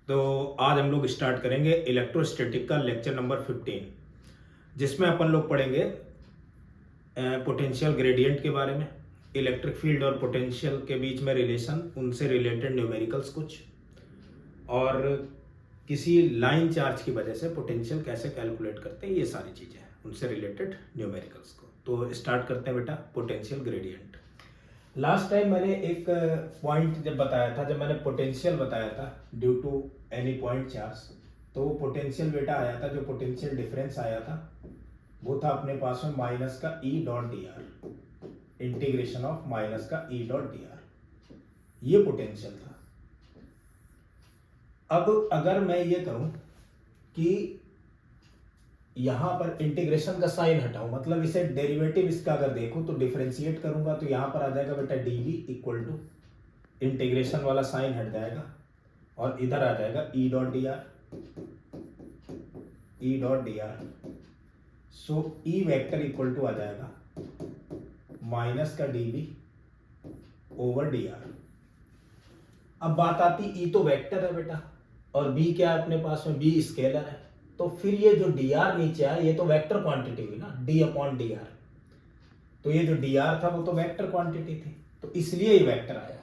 तो आज हम लोग स्टार्ट करेंगे इलेक्ट्रोस्टैटिक का लेक्चर नंबर 15, जिसमें अपन लोग पढ़ेंगे पोटेंशियल ग्रेडियंट के बारे में, इलेक्ट्रिक फील्ड और पोटेंशियल के बीच में रिलेशन, उनसे रिलेटेड न्यूमेरिकल्स कुछ, और किसी लाइन चार्ज की वजह से पोटेंशियल कैसे कैलकुलेट करते हैं, ये सारी चीज़ें हैं उनसे रिलेटेड न्यूमेरिकल्स को। तो स्टार्ट करते हैं बेटा पोटेंशियल ग्रेडियंट। लास्ट टाइम मैंने एक पॉइंट जब बताया था, जब मैंने पोटेंशियल बताया था due to any point charge, तो वो पोटेंशियल बेटा आया था, जो पोटेंशियल डिफरेंस आया था वो था अपने पास में माइनस का E dot D are, integration of minus का ई डॉट डी आर, ये पोटेंशियल था। अब अगर मैं ये करूं कि यहां पर इंटीग्रेशन का साइन हटाऊं, मतलब इसे डेरिवेटिव इसका अगर देखूं तो डिफरेंशिएट करूंगा तो यहां पर आ जाएगा बेटा D V equal to integration वाला साइन हट जाएगा और इधर आ जाएगा E dot D R, E dot D R. So E vector equal to आ जाएगा माइनस का D we over D R. अब बात आती, ई तो वेक्टर है बेटा और बी क्या है अपने पास में, बी स्केलर है, तो फिर ये जो डी आर नीचे आया ये तो वेक्टर क्वांटिटी हुई ना, डी अपॉन डी आर। तो ये जो डी आर था वो तो वेक्टर क्वांटिटी थी, तो इसलिए ये वेक्टर आया।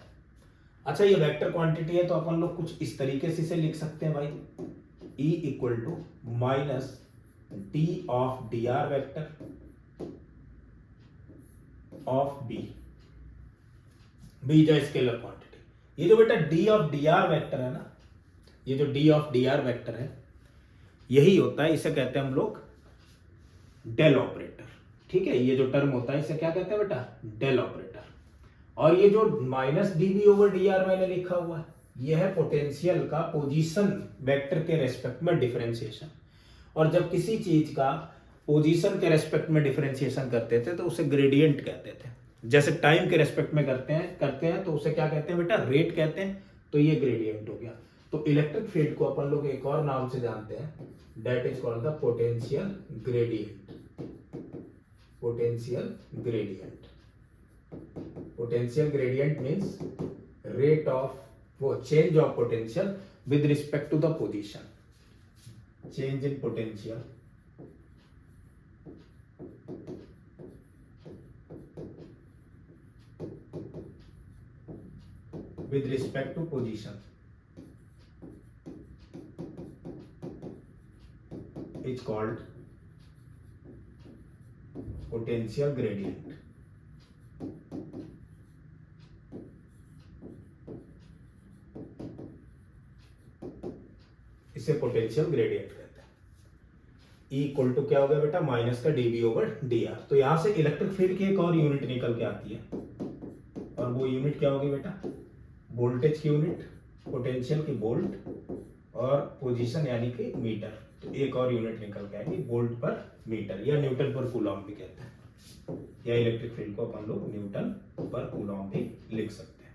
अच्छा, ये वेक्टर क्वांटिटी है तो अपन लोग कुछ इस तरीके से इसे लिख सकते हैं भाई, E equal to minus d of d r vector of B, B जो स्केलर क्वांटिटी। ये जो बेटा D of d r vector है ना, ये जो d of d r vector है यही होता है, इसे कहते हैं हम लोग डेल ऑपरेटर। ठीक है, ये जो टर्म होता है इसे क्या कहते हैं बेटा, डेल ऑपरेटर। और ये जो minus d we over D r मैंने लिखा हुआ है, यह है पोटेंशियल का पोजीशन वेक्टर के रेस्पेक्ट में डिफरेंशिएशन। और जब किसी चीज का पोजीशन के रेस्पेक्ट में डिफरेंशिएशन करते थे तो उसे ग्रेडियंट कहते थे। जैसे टाइम के रेस्पेक्ट में करते हैं तो उसे क्या कहते हैं बेटा, रेट कहते हैं, तो ये ग्रेडियंट हो गया। तो इलेक्ट्रिक फील्ड को अपन लोग एक और नाम से जानते हैं, that is called the potential gradient. Potential gradient, potential gradient means rate of वो change of potential with respect to the position, change in potential with respect to position is called potential gradient। इसे potential gradient कहते हैं। E equal to क्या हो गया बेटा, minus का D we over D r. तो यहां से इलेक्ट्रिक फील्ड की एक और यूनिट निकल के आती है, और वो यूनिट क्या होगी बेटा, वोल्टेज की यूनिट, पोटेंशियल की वोल्ट, और पोजीशन यानी कि मीटर। तो एक और यूनिट निकल के आएगी, वोल्ट पर मीटर, या न्यूटन पर कूलॉम भी कहते हैं, या इलेक्ट्रिक फील्ड को अपन लोग न्यूटन पर कूलॉम भी लिख सकते हैं।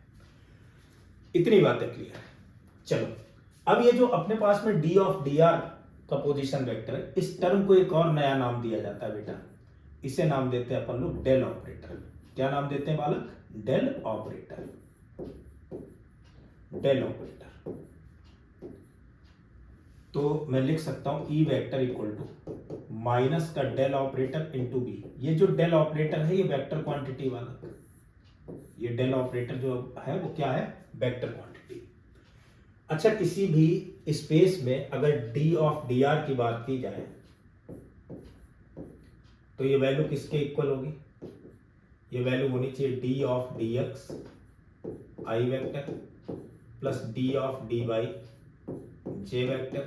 इतनी बातें क्लियर है। चलो, अब ये जो अपने पास में डी ऑफ डी आर का पोजीशन वेक्टर है, इस टर्म को एक और नया नाम दिया जाता है बेटा, इसे नाम देते हैं अपन लोग डेल ऑपरेटर। क्या नाम देते हैं बालक, डेल ऑपरेटर, डेल ऑपरेटर। तो मैं लिख सकता हूं E vector equal to minus का डेल ऑपरेटर इंटू बी। ये जो डेल ऑपरेटर है ये वेक्टर क्वांटिटी वाला, ये डेल ऑपरेटर जो है वो क्या है, वेक्टर क्वांटिटी। अच्छा, किसी भी स्पेस में अगर डी ऑफ डी आर की बात की जाए तो ये वैल्यू किसके इक्वल होगी, ये वैल्यू होनी चाहिए d of D x i vector plus D of D Y j vector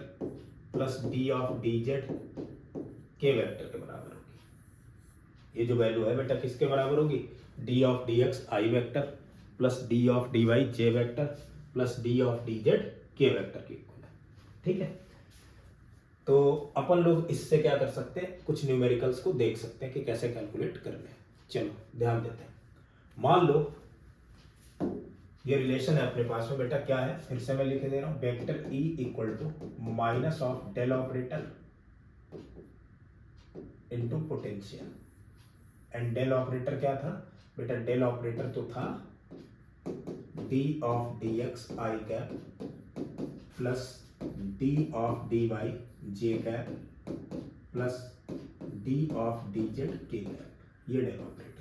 plus D of D Z k vector के बराबर होगी। ये जो वैल्यू है बेटा किसके बराबर होगी, d of D x i vector plus D of D Y j vector plus D of D Z k vector की इक्वल है। ठीक है, तो अपन लोग इससे क्या कर सकते हैं, कुछ न्यूमेरिकल्स को देख सकते हैं कि कैसे कैलकुलेट करने हैं। चलो ध्यान देते हैं। मान लो ये रिलेशन है अपने पास में बेटा, क्या है, फिर से मैं लिख दे रहा हूं, vector E equal to minus of del operator into potential. And del operator क्या था बेटा, डेल ऑपरेटर तो था d of D x I cap plus D of D Y J cap plus D of D Z के cap, ये del operator.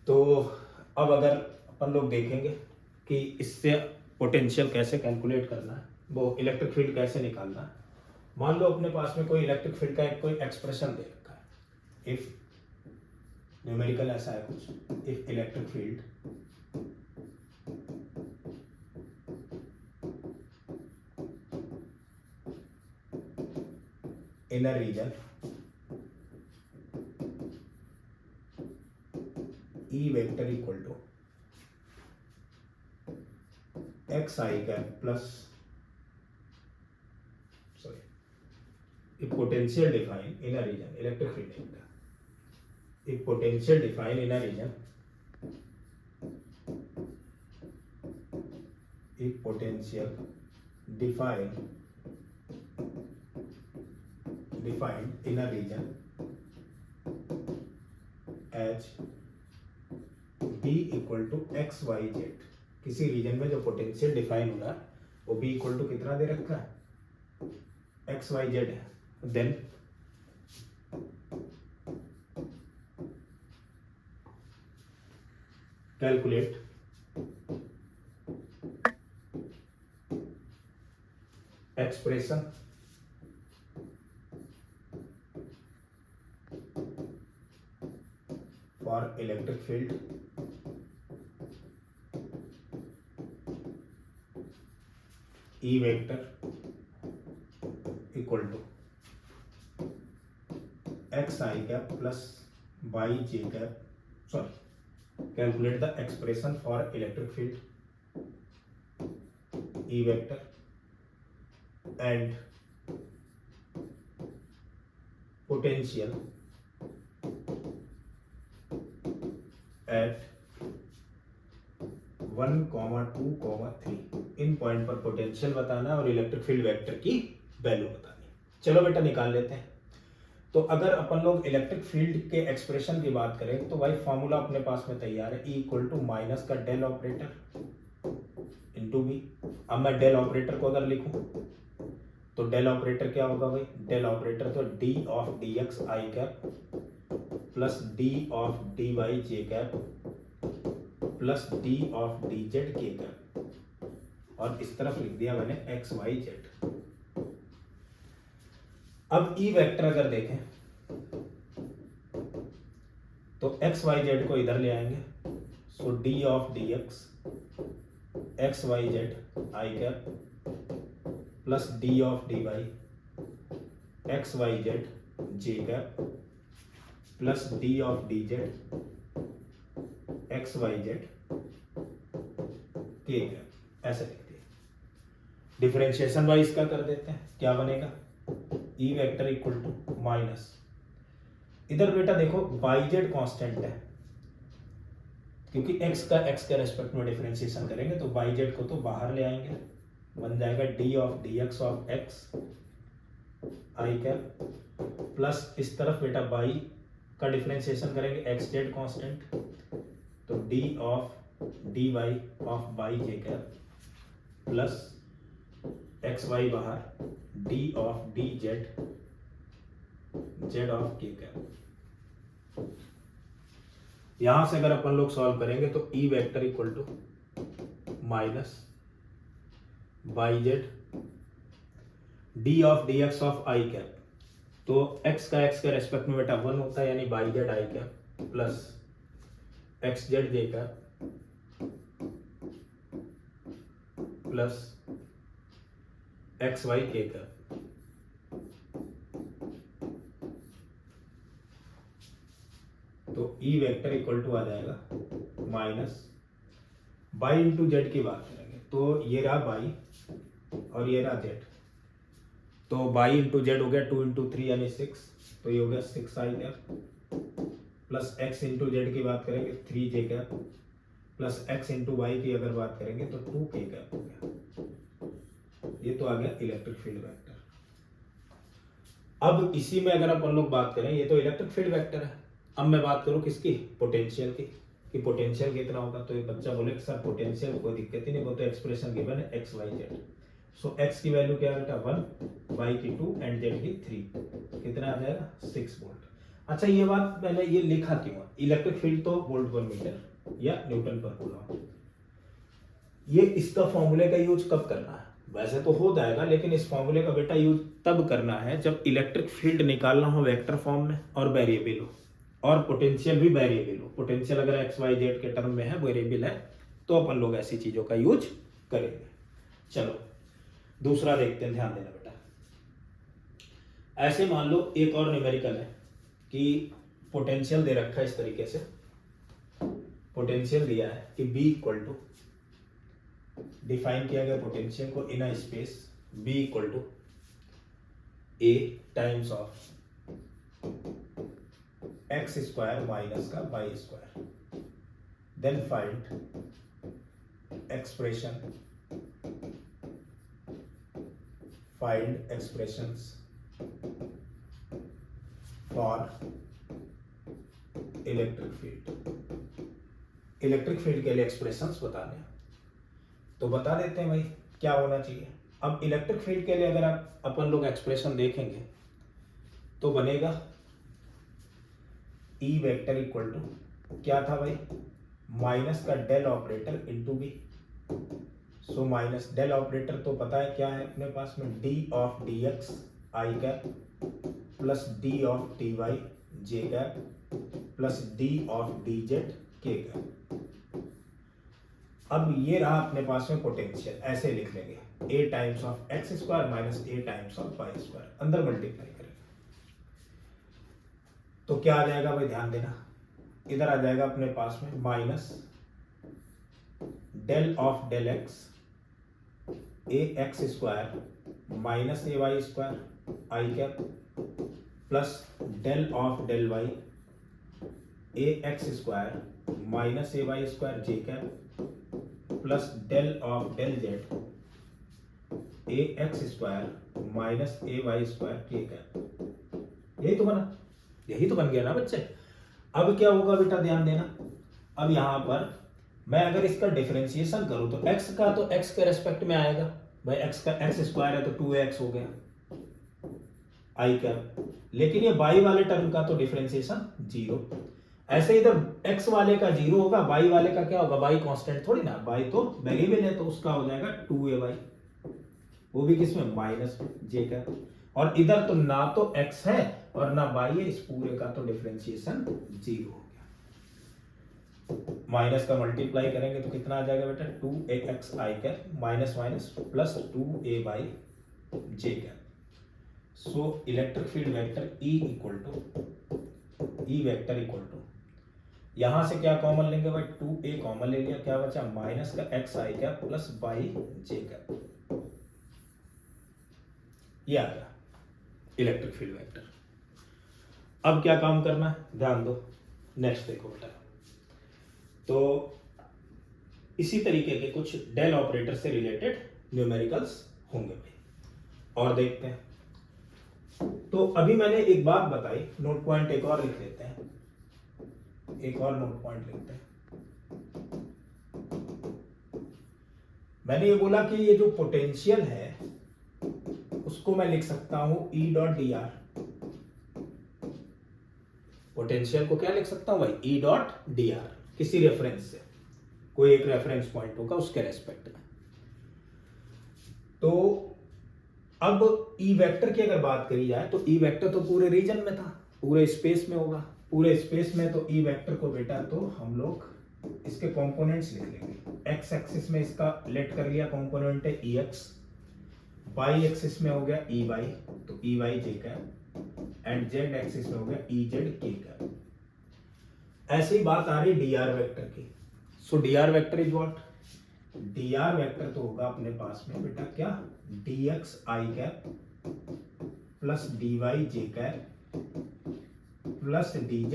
तो अब अगर अपन लोग देखेंगे कि इससे पोटेंशियल कैसे कैलकुलेट करना है, वो इलेक्ट्रिक फील्ड कैसे निकालना है। मान लो अपने पास में कोई इलेक्ट्रिक फील्ड का कोई एक्सप्रेशन दे रखा है, इफ न्यूमेरिकल ऐसा है कुछ, if electric field in a region E vector equal to x I cap plus, sorry, if potential defined in a region, electric field vector, if potential defined in a region, if potential defined in a region as b equal to x y z, किसी region में जो potential define हो रहा है वो b equal to कितना दे रखा है, एक्स वाई जेड है, then calculate expression for electric field E vector equal to x I cap plus y J cap, sorry, calculate the expression for electric field E vector and potential at 1, 2, 3, इन point पर potential बताना और electric field vector की value बतानी। चलो बेटा निकाल लेते हैं। तो अगर अपन लोग इलेक्ट्रिक फील्ड के एक्सप्रेशन की बात करें तो भाई फॉर्मूला अपने पास में तैयार है, E इक्वल टू माइनस का डेल ऑपरेटर इंटू बी। अब मैं डेल ऑपरेटर को अगर लिखूं तो डेल ऑपरेटर क्या होगा भाई, डेल ऑपरेटर तो D of D x I cap plus D of D Y J cap plus D of D Z के कैप, और इस तरफ लिख दिया मैंने एक्स वाई जेड। अब ई वेक्टर अगर देखें तो एक्स वाई जेड को इधर ले आएंगे, so D of D X Y Z I cap plus D of D Y X Y Z J cap plus D of D Z X Y Z के cap, ऐसे लिखते हैं। Differentiation wise क्या कर देते हैं, क्या बनेगा, E vector equal to minus, इधर बेटा देखो वाई जेड कॉन्स्टेंट है क्योंकि एक्स के रेस्पेक्ट में डिफरेंशिएशन करेंगे तो वाई जेड को तो बाहर ले आएंगे, बन जाएगा D of D X of X I cap plus इस तरफ बेटा वाई का डिफरेंशिएशन करेंगे एक्स जेड कॉन्स्टेंट, तो D of D Y of Y J cap plus x Y बाहर D of D Z Z of K cap. यहां से अगर अपन लोग सॉल्व करेंगे तो E vector equal to minus Y Z D of D X of I cap, तो X का एक्स के रेस्पेक्ट में बेटा 1 होता है यानी y Z I cap plus x z J cap plus x y k cap. तो E vector equal to आ जाएगा माइनस बाई इंटू जेड की बात करेंगे तो ये रहा बाई और ये रहा जेड, तो बाई इंटू जेड हो गया 2 इंटू 3 यानी 6, तो ये हो गया 6 I cap plus X into Z की बात करेंगे 3 J cap plus X into Y की अगर बात करेंगे तो 2 के कैप हो गया। ये तो आ गया इलेक्ट्रिक फील्ड वेक्टर। अब इसी में अगर अपन लोग बात करें, ये तो इलेक्ट्रिक फील्ड वेक्टर है, अब मैं बात करूं किसकी, पोटेंशियल की। कि पोटेंशियल कितना होगा, तो एक बच्चा बोले कि सर पोटेंशियल कोई दिक्कत ही नहीं, वो तो एक्सप्रेशन गिवन है एक्स वाई जेड। सो एक्स की वैल्यू क्या बेटा 1, वाई की 2 एंड जेड की 3, कितना आ जाएगा 6 वोल्ट। अच्छा ये बात मैंने ये लिखा क्यों, इलेक्ट्रिक फील्ड तो वोल्ट पर मीटर या न्यूटन पर कूलम, ये इसका फॉर्मूले का यूज कब करना है, वैसे तो हो जाएगा लेकिन इस फॉर्मूले का बेटा यूज तब करना है जब इलेक्ट्रिक फील्ड निकालना हो वेक्टर फॉर्म में और वेरिएबल हो, और पोटेंशियल भी वेरिएबल हो। पोटेंशियल अगर एक्स वाई जेड के टर्म में है, वेरिएबल है, तो अपन लोग ऐसी चीजों का यूज करेंगे। चलो दूसरा देखते हैं, ध्यान देना बेटा। ऐसे मान लो एक और न्यूमेरिकल है कि पोटेंशियल दे रखा है इस तरीके से, पोटेंशियल दिया है कि B इक्वल टू, डिफाइन किया गया पोटेंशियल को in a space B equal to A times of x square minus का Y square, then find expressions for electric field. Electric field के लिए एक्सप्रेशंस बताने हैं, तो बता देते हैं भाई क्या होना चाहिए। अब इलेक्ट्रिक फील्ड के लिए अगर आप अपन लोग एक्सप्रेशन देखेंगे तो बनेगा ई वेक्टर इक्वल टू क्या था भाई, माइनस का del operator into B. So minus del operator तो पता है क्या है अपने पास में, d of D x I cap plus D of D Y J cap plus D of D Z के कैप। अब ये रहा अपने पास में पोटेंशियल, ऐसे लिख लेंगे a times of x square minus a times of y square, अंदर मल्टीप्लाई करेंगे तो क्या आ जाएगा भाई, ध्यान देना, इधर आ जाएगा अपने पास में minus del of del x a x square minus a y square i cap plus del of del y a x square minus a y square J cap plus del of del z a x square minus a y square k cap. यही तो बना, यही तो बन गया ना बच्चे। अब क्या होगा बेटा, ध्यान देना, अब यहां पर मैं अगर इसका डिफरेंशिएशन करूं तो x का तो x के रेस्पेक्ट में आएगा भाई, x का x स्क्वायर है तो 2x हो गया आई कैप, लेकिन ये y वाले टर्म का तो डिफरेंशिएशन 0। ऐसे इधर x वाले का 0 होगा, y वाले का क्या होगा, y कांस्टेंट थोड़ी ना, y तो वेरिएबल है, तो उसका हो जाएगा 2ay, वो भी किसमें माइनस जे का, और इधर तो ना तो x है और ना y है, इस पूरे का तो डिफरेंशिएशन 0 हो गया। माइनस का मल्टीप्लाई करेंगे तो कितना आ जाएगा बेटा, 2ax i cap minus minus plus 2ay j cap. So electric field vector E equal to यहां से क्या कॉमन लेंगे भाई, 2a कॉमन ले लिया, क्या बचा माइनस का x आई कैप प्लस y जे कैप, ये आ गया इलेक्ट्रिक फील्ड वेक्टर। अब क्या काम करना है, ध्यान दो, नेक्स्ट देखो बेटा। तो इसी तरीके के कुछ डेल ऑपरेटर से रिलेटेड न्यूमेरिकल्स होंगे भाई, और देखते हैं। तो अभी मैंने एक बात बताई, नोट पॉइंट एक और लिख लेते हैं, एक और नोट पॉइंट लिखते हैं। मैंने ये बोला कि ये जो पोटेंशियल है उसको मैं लिख सकता हूं E dot D are. Potential को क्या लिख सकता हूं भाई, E डॉट डी आर, किसी रेफरेंस से, कोई एक रेफरेंस पॉइंट होगा उसके रेस्पेक्ट में। तो अब E वेक्टर की अगर बात करी जाए तो E वेक्टर तो पूरे रीजन में था, पूरे स्पेस में होगा, पूरे स्पेस में, तो E वेक्टर को बेटा तो हम लोग इसके कंपोनेंट्स लिख लेंगे। एक्स एक्सिस में इसका लेट कर लिया कंपोनेंट है EX, वाई एक्सिस में हो गया EY, तो EY J cap, and Z axis में हो गया EZ के कैप। ऐसी ही बात आ रही है dr वेक्टर की। सो dr vector is what, dr vector तो होगा अपने पास में बेटा क्या, dx आई कैप प्लस dy जे कैप प्लस dz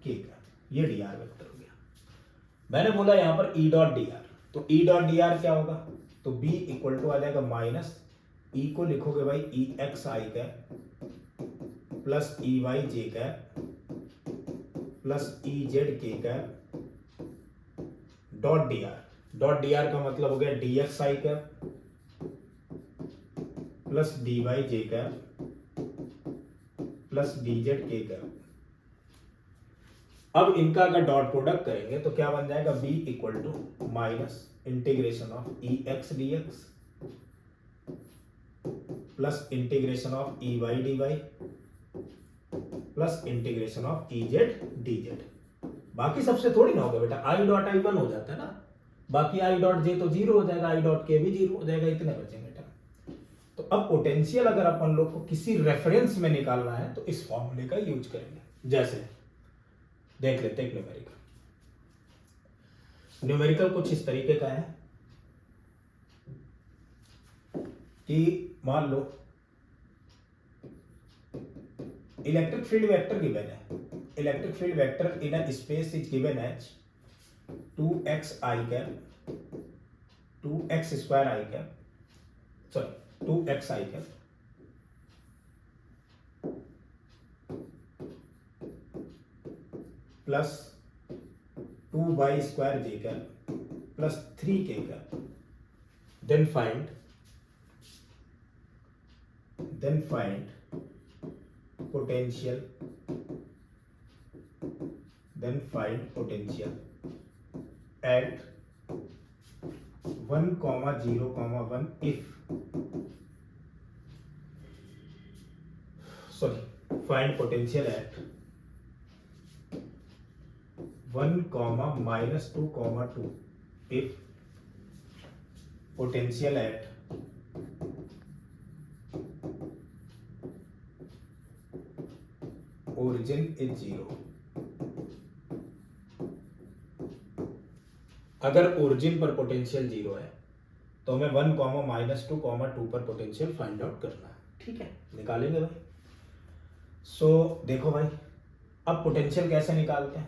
के कैप, ये dr वेक्टर हो गया। मैंने बोला यहां पर E डॉट डी आर, तो E डॉट डी आर क्या होगा, तो B इक्वल टू आ जाएगा माइनस, E को लिखोगे भाई EX आई कैप प्लस EY जे कैप प्लस EZ के कैप डॉट डी आर का मतलब हो गया डी एक्स आई कैप प्लस डी वाई जे कैप प्लस डी जेड के कैप। अब इनका अगर डॉट प्रोडक्ट करेंगे तो क्या बन जाएगा, b equal to minus integration of E x d x plus integration of E y d y plus integration of E z d z. बाकी सबसे थोड़ी ना होगा बेटा, आई डॉट आई 1 हो जाता है ना, बाकी आई डॉट जे तो 0 हो जाएगा, आई डॉट के भी 0 हो जाएगा, इतने बचेंगे बेटा। तो अब पोटेंशियल अगर अपन लोग को किसी रेफरेंस में निकालना है तो इस फॉर्मूले का यूज करेंगे। जैसे देख लेते हैं न्यूमेरिकल। न्यूमेरिकल कुछ इस तरीके का है कि मान लो इलेक्ट्रिक फील्ड वेक्टर गिवन है, electric field vector in a space is given as 2x i cap 2x square i cap sorry 2x i cap plus 2y square j cap plus 3k cap. Then find potential at 1, 0, 1 if find potential at 1, -2, 2 if potential at origin is 0। अगर origin पर potential 0 है तो हमें 1, -2, 2 पर potential find out करना है। ठीक है, निकालेंगे भाई। सो देखो भाई, अब पोटेंशियल कैसे निकालते हैं,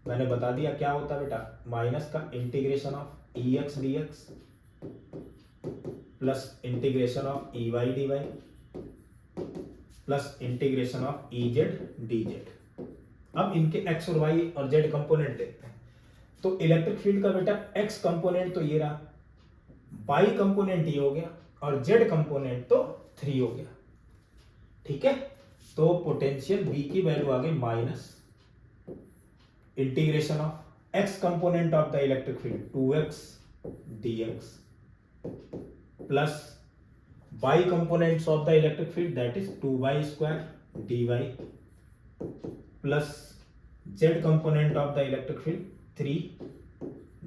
मैंने बता दिया क्या होता है बेटा, माइनस का integration of E x d x plus integration of E y d y plus integration of E z d z. अब इनके एक्स और वाई और जेड कंपोनेंट देखते हैं। तो इलेक्ट्रिक फील्ड का बेटा एक्स कंपोनेंट तो ये रहा, वाई कंपोनेंट ये हो गया और जेड कंपोनेंट तो 3 हो गया। ठीक है, तो पोटेंशियल बी की वैल्यू आ गई minus integration of x component of the electric field 2x dx plus y components of the electric field that is 2y square dy plus z component of the electric field 3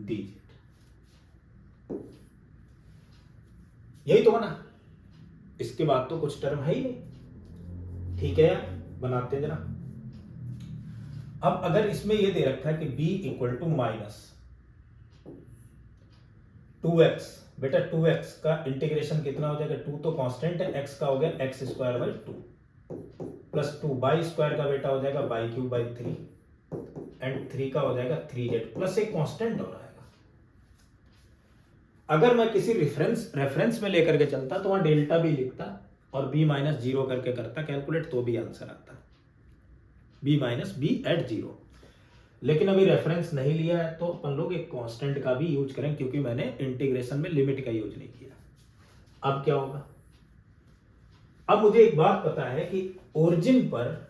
dz। यही तो बना, इसके बाद तो कुछ term है ही नहीं। ठीक है यार, बनाते हैं जरा। अब अगर इसमें ये दे रखा है कि b equal to minus 2x, बेटा 2x का इंटीग्रेशन कितना हो जाएगा, 2 तो कांस्टेंट है, x का हो गया x square by 2 plus 2 by square का बेटा हो जाएगा बाई क्यूब बाई 3 एंड 3 का हो जाएगा 3z प्लस एक कांस्टेंट हो रहेगा। अगर मैं किसी रेफरेंस में लेकर के चलता तो वहां डेल्टा भी लिखता और b माइनस 0 करके करता कैलकुलेट, तो भी आंसर आता b माइनस बी एट 0। लेकिन अभी रेफरेंस नहीं लिया है तो अपन लोग एक कांस्टेंट का भी यूज करें, क्योंकि मैंने इंटीग्रेशन में लिमिट का यूज नहीं किया। अब क्या होगा, अब मुझे एक बात पता है कि ओरिजिन पर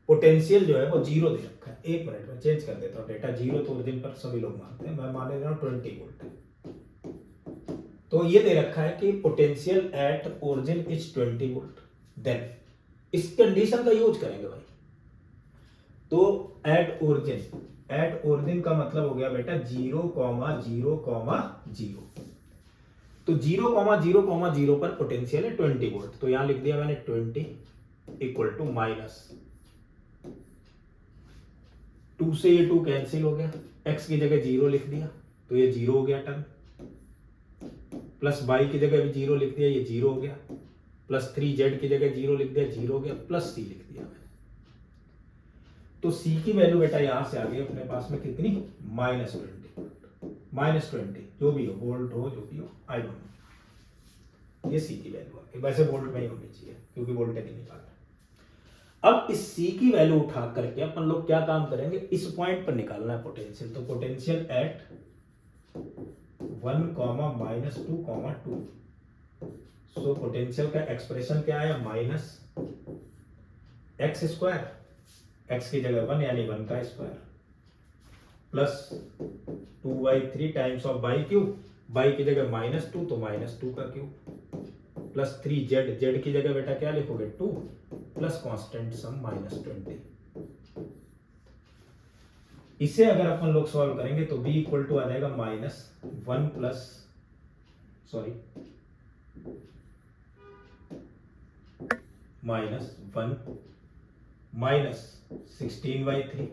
पोटेंशियल जो है वो 0 दे रखा है। एक मिनट में चेंज कर देता हूं डेटा, 0 तो ओरिजिन पर सभी लोग मानते हैं, मैं मान ले रहा हूं 20 वोल्ट है। तो ये दे रखा है कि potential at origin is 20 volt. Then इस कंडीशन का यूज करेंगे भाई। तो एट ओरिजिन का मतलब हो गया बेटा 0, 0, 0। तो 0, 0 पर पोटेंशियल है 20 वोल्ट, तो यहां लिख दिया मैंने 20 इक्वल टू माइनस 2 से ये 2 कैंसिल हो गया, x की जगह 0 लिख दिया तो ये 0 हो गया टर्म, प्लस y की जगह भी 0 लिख दिया, ये 0 हो गया, प्लस 3z की जगह 0 लिख दिया, 0 हो गया, प्लस c लिख दिया मैंने। तो c की वैल्यू बेटा यहां से आ गई अपने पास में कितनी, -20 जो भी हो, वोल्ट हो जो भी हो, आई डोंट नो, ये c की वैल्यू आ गई। वैसे वोल्ट में ही होनी चाहिए क्योंकि वोल्टेज नहीं निकालना। अब इस C की वैल्यू उठा करके अपन लोग क्या काम करेंगे, इस पॉइंट पर निकालना है पोटेंशियल। तो पोटेंशियल एट 1, -2, 2। सो पोटेंशियल का एक्सप्रेशन क्या है, -x², x की जगह 1 यानी 1 का square, plus 2/3 times of by cube, by की जगह -2 तो -2 का क्यूब, प्लस 3z, z की जगह बेटा क्या लिखोगे 2, प्लस कांस्टेंट सम -20। इसे अगर अपन लोग सॉल्व करेंगे तो b इक्वल टू आ जाएगा -1 प्लस -1 -16/3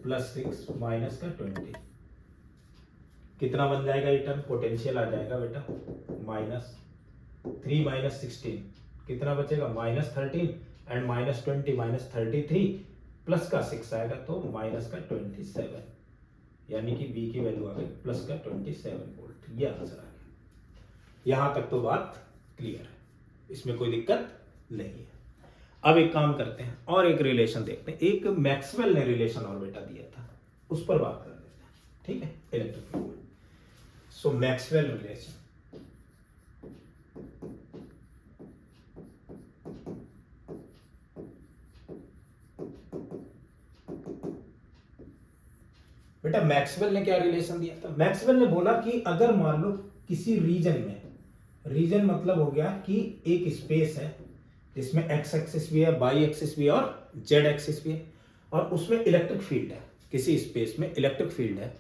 प्लस 6 माइनस का 20। कितना बन जाएगा ये टर्म, पोटेंशियल आ जाएगा बेटा -3 - 16 कितना बचेगा, -13 एंड -20 -33 प्लस का 6 आएगा तो माइनस का 27, यानी कि बी की वैल्यू आ गई प्लस का 27 वोल्ट। ये आंसर आ गया। यहां तक तो बात क्लियर है, इसमें कोई दिक्कत नहीं है। अब एक काम करते हैं और एक रिलेशन देखते हैं। एक मैक्सवेल ने रिलेशन और बेटा दिया था, उस पर बात कर लेते हैं, ठीक है, इलेक्ट्रिक फील्ड में। सो मैक्सवेल रिलेशन, बेटा मैक्सवेल ने क्या रिलेशन दिया था, मैक्सवेल ने बोला कि अगर मान लो किसी रीजन में, रीजन मतलब हो गया कि एक स्पेस है जिसमें एक्स एक्सिस भी है, वाई एक्सिस भी है और जेड एक्सिस भी है, और उसमें इलेक्ट्रिक फील्ड है, किसी स्पेस में इलेक्ट्रिक फील्ड है,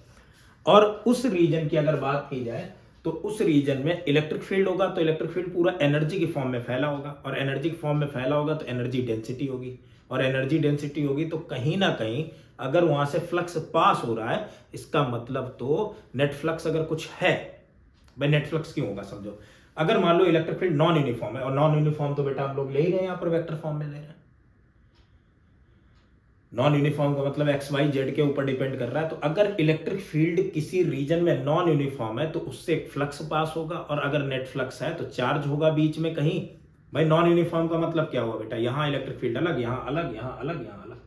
और उस रीजन की अगर बात की जाए तो उस रीजन में इलेक्ट्रिक फील्ड होगा तो इलेक्ट्रिक फील्ड पूरा एनर्जी की फॉर्म में फैला होगा, और एनर्जी की फॉर्म में फैला होगा तो एनर्जी डेंसिटी होगी, और एनर्जी डेंसिटी होगी तो कहीं ना कहीं अगर वहां से फ्लक्स पास हो रहा है, इसका मतलब तो नेट फ्लक्स अगर कुछ है, भाई नेट फ्लक्स क्यों होगा समझो, अगर मान लो इलेक्ट्रिक फील्ड नॉन यूनिफॉर्म है, और नॉन यूनिफॉर्म तो बेटा हम लोग ले ही रहे हैं, यहां पर वेक्टर फॉर्म में ले रहे हैं। नॉन यूनिफॉर्म का मतलब एक्स वाई जेड के ऊपर डिपेंड कर रहा है, तो अगर इलेक्ट्रिक फील्ड किसी रीजन में नॉन यूनिफॉर्म है तो उससे एक फ्लक्स पास होगा, और अगर नेट फ्लक्स है तो चार्ज होगा बीच में कहीं। भाई नॉन यूनिफॉर्म का मतलब क्या हुआ बेटा, यहां इलेक्ट्रिक फील्ड अलग, यहां अलग, यहां अलग, यहां अलग,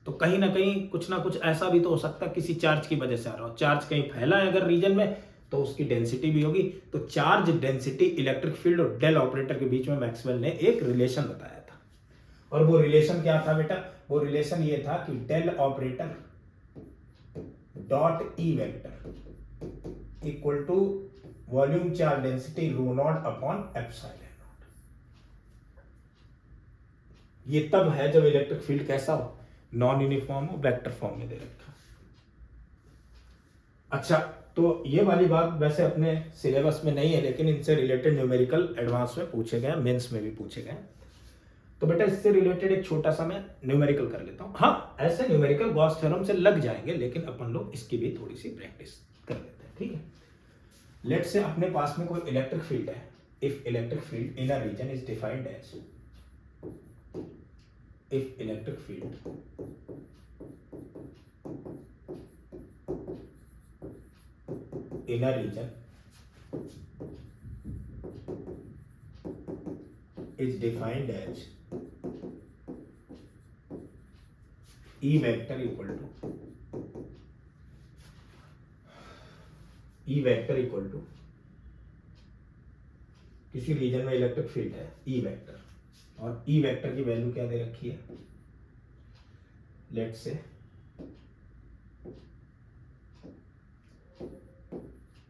तो कहीं ना कहीं कुछ ना कुछ ऐसा भी तो हो सकता है किसी चार्ज की वजह से आ रहा हो। चार्ज कहीं फैला है अगर रीजन में तो उसकी डेंसिटी भी होगी। तो चार्ज डेंसिटी इलेक्ट्रिक फील्ड और डेल ऑपरेटर के बीच में मैक्सवेल ने एक रिलेशन बताया था, और वो रिलेशन क्या था बेटा, वो रिलेशन ये था कि del operator dot E vector equal to volume charge density rho not upon epsilon not. ये तब है जब इलेक्ट्रिक फील्ड कैसा हो, नॉन यूनिफॉर्म हो, वेक्टर फॉर्म में दे रखा। अच्छा, तो ये वाली बात वैसे अपने सिलेबस में नहीं है, लेकिन इनसे रिलेटेड न्यूमेरिकल एडवांस में पूछे गए, मेंस में भी पूछे गए। तो बेटा इससे रिलेटेड एक छोटा सा मैं न्यूमेरिकल कर लेता हूं। हाँ, ऐसे न्यूमेरिकल गॉस थ्योरम से लग जाएंगे, लेकिन अपन लोग इसकी भी थोड़ी सी प्रैक्टिस कर लेते हैं, ठीक है। लेट से अपने पास में कोई इलेक्ट्रिक फील्ड है, if electric field in a region is defined as, if electric field in a region is defined as E vector equal to किसी रीजन में इलेक्ट्रिक फील्ड है E वेक्टर, और E वेक्टर की value क्या दे रखी है, लेट से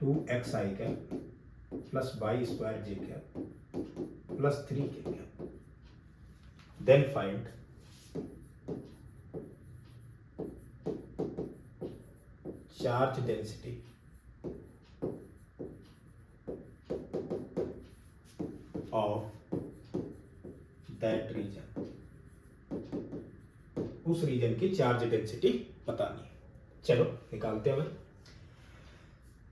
2xi cap plus Y square J cap plus 3k cap, then find charge density of that region. उस रीजन की चार्ज डेंसिटी बतानी है। चलो निकालते हैं भाई।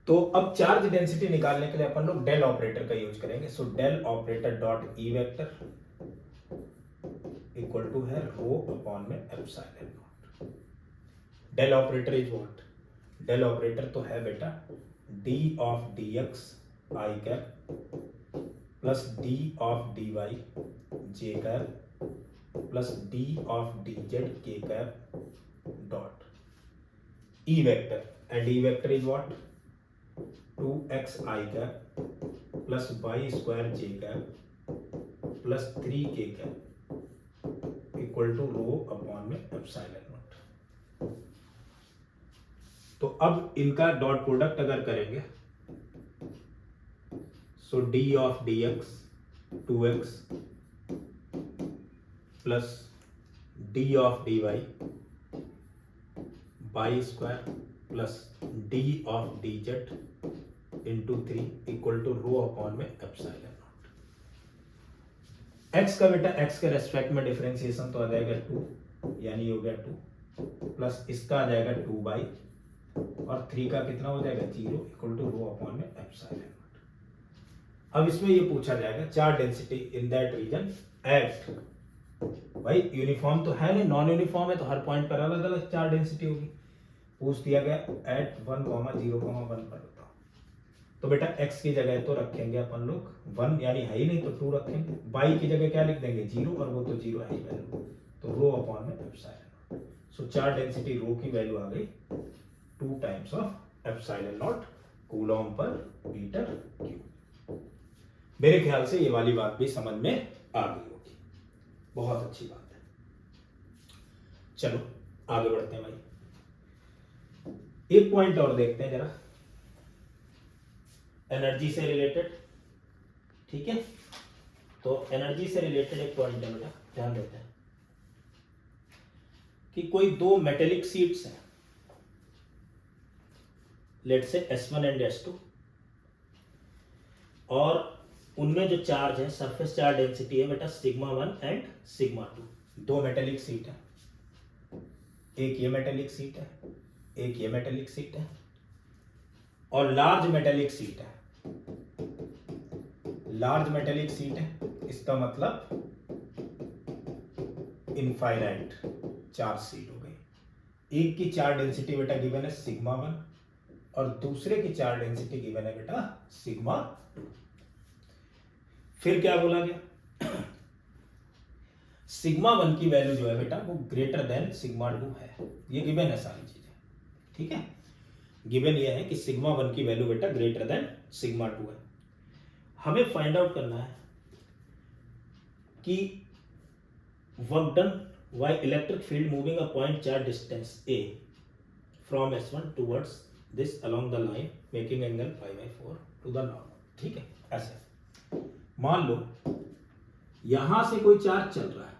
तो अब चार्ज डेंसिटी निकालने के लिए अपन लोग डेल ऑपरेटर का यूज करेंगे। So del operator dot E vector equal to है रो अपॉन में epsilon naught. Del operator is what, del operator तो है बेटा D of D x I cap plus D of D Y J cap plus D of D Z के cap dot E vector, and E vector is what 2x i cap plus Y square J cap plus 3k cap equal to rho upon में epsilon naught. तो अब इनका dot product अगर करेंगे so D of D X 2x plus D of D Y Y square plus D of D Z into 3 equal to rho upon में epsilon naught. X का बेटा x के respect में डिफरेंशिएशन तो आ जाएगा 2, यानी ये हो गया 2 प्लस इसका आ जाएगा 2 बाई और 3 का कितना हो जाएगा 0 इक्वल टू रो अपॉन में एप्सिलॉन नॉट। अब इसमें ये पूछा जाएगा charge density in that region at, भाई यूनिफॉर्म तो है नहीं, नॉन यूनिफॉर्म है तो हर पॉइंट पर अलग अलग चार्ज डेंसिटी होगी। पूछ दिया गया एट 1, 0, 1 पर बताओ। तो बेटा x की जगह तो रखेंगे अपन लोग 1, यानी है ही नहीं तो 2 रखेंगे। y की जगह क्या लिख देंगे 0, और वो तो 0 है ही वैल्यू, तो रो अपॉन में epsilon not. So charge density रो की वैल्यू आ गई 2 times of epsilon not Coulomb पर मीटर क्यूब। मेरे ख्याल से ये वाली बात भी समझ में आ गई होगी, बहुत अच्छी बात है। चलो आगे बढ़ते हैं भाई, एक पॉइंट और देखते हैं जरा एनर्जी से रिलेटेड। ठीक है, तो एनर्जी से रिलेटेड एक पॉइंट है बेटा, ध्यान देते हैं कि कोई दो मेटेलिक शीट्स हैं, लेट से S1 एंड S2, और उनमें जो चार्ज है सरफेस चार्ज डेंसिटी है बेटा सिग्मा 1 एंड सिग्मा 2। दो मेटेलिक शीट है, एक ये मेटेलिक शीट है, एक ये मेटेलिक शीट है, और लार्ज मेटेलिक शीट है। लार्ज मेटेलिक शीट है, इसका मतलब इनफाइनाइट चार्ज शीट हो गई। एक की चार्ज डेंसिटी बेटा गिवन है सिग्मा 1 और दूसरे की चार्ज डेंसिटी गिवन है बेटा सिग्मा 2। फिर क्या बोला गया सिग्मा 1 की वैल्यू जो है बेटा वो ग्रेटर देन सिग्मा 2 है, ये गिवन है सारी चीजें। ठीक है, गिवन ये है कि सिग्मा 1 की वैल्यू बेटा ग्रेटर देन सिग्मा 2 है। हमें फाइंड आउट करना है कि work done by electric field moving a point charge distance a from S1 towards this along the line making angle π/4 to the normal. ठीक है, ऐसे मान लो यहां से कोई चार्ज चल रहा है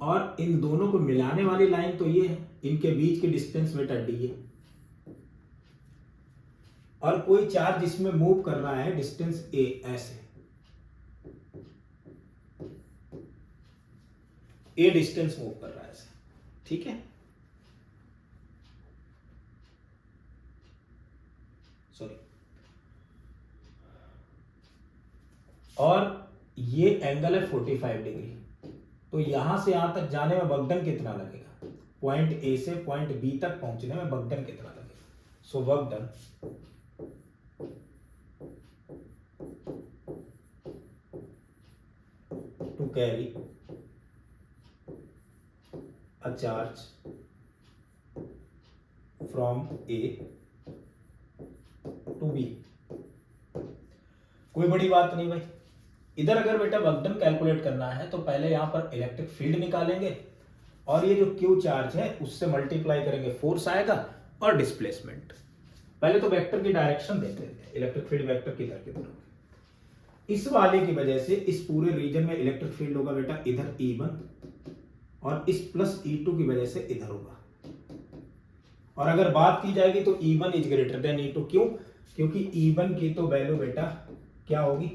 और इन दोनों को मिलाने वाली लाइन तो ये है, इनके बीच की डिस्टेंस बेटा d है, और कोई चार्ज इसमें मूव कर रहा है डिस्टेंस a ऐसे, a डिस्टेंस मूव कर रहा है ऐसे। ठीक है, सॉरी, और ये एंगल है 45 डिग्री। तो यहां से यहां तक जाने में वर्क कितना लगेगा, पॉइंट ए से पॉइंट बी तक पहुंचने में वर्क कितना लगेगा। सो work done to carry a charge from A to B. कोई बड़ी बात नहीं भाई, इधर अगर बेटा वर्क डन कैलकुलेट करना है तो पहले यहां पर इलेक्ट्रिक फील्ड निकालेंगे और ये जो क्यू चार्ज है उससे मल्टीप्लाई करेंगे, फोर्स आएगा और डिस्प्लेसमेंट। पहले तो वेक्टर की डायरेक्शन देख लेते हैं, इलेक्ट्रिक फील्ड वेक्टर किधर किधर होगा। इस वाले की वजह से इस पूरे रीजन में इलेक्ट्रिक फील्ड होगा बेटा इधर E1 और इस प्लस E2 की वजह से इधर होगा। और अगर बात की जाएगी तो E1 is greater than E2, क्यों? क्योंकि E1 की तो वैल्यू बेटा क्या होगी